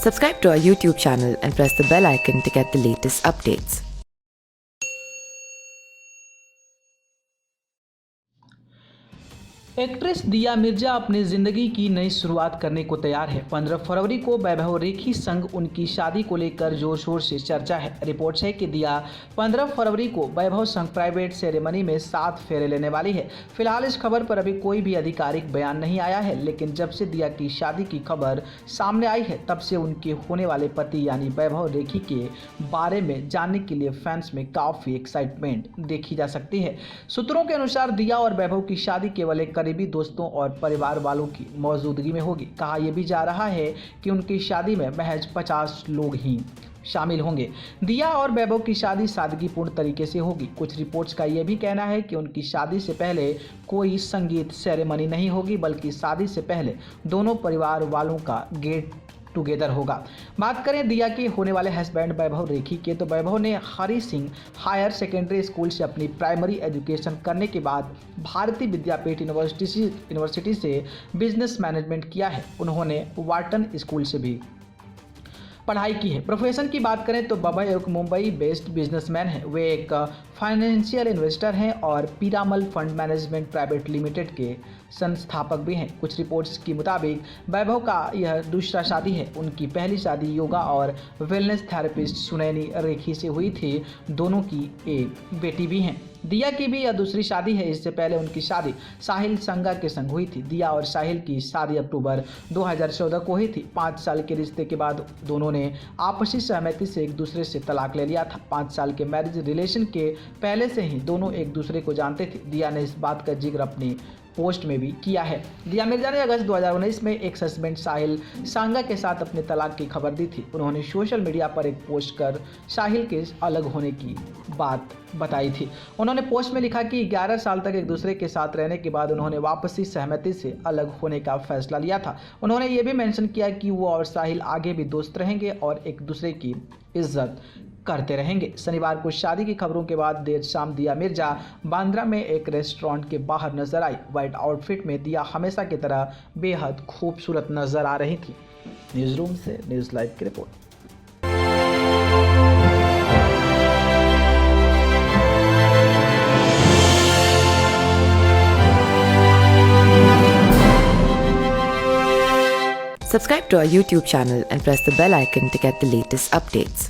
Subscribe to our YouTube channel and press the bell icon to get the latest updates. Actress दिया मिर्जा अपनी ज़िंदगी की नई शुरुआत करने को तैयार है। 15 फरवरी को वैभव रेखी संग उनकी शादी को लेकर जोर शोर से चर्चा है। रिपोर्ट्स है कि दिया 15 फरवरी को वैभव संग प्राइवेट सेरेमनी में 7 फेरे लेने वाली है। फिलहाल इस खबर पर अभी कोई भी आधिकारिक बयान नहीं आया है, लेकिन जब से दिया की शादी की खबर सामने आई है तब से उनके होने वाले पति यानी वैभव रेखी के बारे में जानने के लिए फैंस में काफ़ी एक्साइटमेंट देखी जा सकती है। सूत्रों के अनुसार दिया और वैभव की शादी केवल एक करीबी दोस्तों और परिवार वालों की मौजूदगी में होगी। कहा यह भी जा रहा है कि उनकी शादी में महज 50 लोग ही शामिल होंगे। दिया और वैभव की शादी सादगीपूर्ण तरीके से होगी। कुछ रिपोर्ट्स का यह भी कहना है कि उनकी शादी से पहले कोई संगीत सेरेमनी नहीं होगी, बल्कि शादी से पहले दोनों परिवार वालों का गेट टुगेदर होगा। बात करें दिया के होने वाले हस्बैंड वैभव रेखी के, तो वैभव ने Hari Singh higher secondary school से अपनी प्राइमरी एजुकेशन करने के बाद भारतीय विद्यापीठ यूनिवर्सिटी से बिजनेस मैनेजमेंट किया है। उन्होंने वार्टन स्कूल से भी पढ़ाई की है। प्रोफेशन की बात करें तो बाबा एक मुंबई बेस्ड बिजनेसमैन है। वे एक फाइनेंशियल इन्वेस्टर हैं और Piramal fund management private limited के संस्थापक भी हैं। कुछ रिपोर्ट्स के मुताबिक वैभव का यह दूसरा शादी है। उनकी पहली शादी योगा और वेलनेस थेरेपिस्ट सुनैनी रेखी से हुई थी। दोनों की एक बेटी भी हैं। दिया की भी यह दूसरी शादी है। इससे पहले उनकी शादी साहिल संगा के संग हुई थी। दिया और साहिल की शादी अक्टूबर 2014 को हुई थी। 5 साल के रिश्ते के बाद दोनों ने आपसी सहमति से एक दूसरे से तलाक ले लिया था। 5 साल के मैरिज रिलेशन के पहले से ही दोनों एक दूसरे को जानते थे। दिया ने इस बात का जिक्र अपनी पोस्ट में भी किया है। दिया मिर्जा ने अगस्त 2019 में एक हस्बैंड साहिल सांगा के साथ अपने तलाक की खबर दी थी। उन्होंने सोशल मीडिया पर एक पोस्ट कर साहिल के अलग होने की बात बताई थी। उन्होंने पोस्ट में लिखा कि 11 साल तक एक दूसरे के साथ रहने के बाद उन्होंने वापसी सहमति से अलग होने का फैसला लिया था। उन्होंने ये भी मेंशन किया कि वो और साहिल आगे भी दोस्त रहेंगे और एक दूसरे की इज्जत करते रहेंगे। शनिवार को शादी की खबरों के बाद देर शाम दिया मिर्जा बांद्रा में एक रेस्टोरेंट के बाहर नजर आई। व्हाइट आउटफिट में दिया हमेशा की तरह बेहद खूबसूरत नजर आ रही थी। न्यूज़ रूम से न्यूज़ लाइव की report. Subscribe to our YouTube channel and press the bell icon to get the latest updates.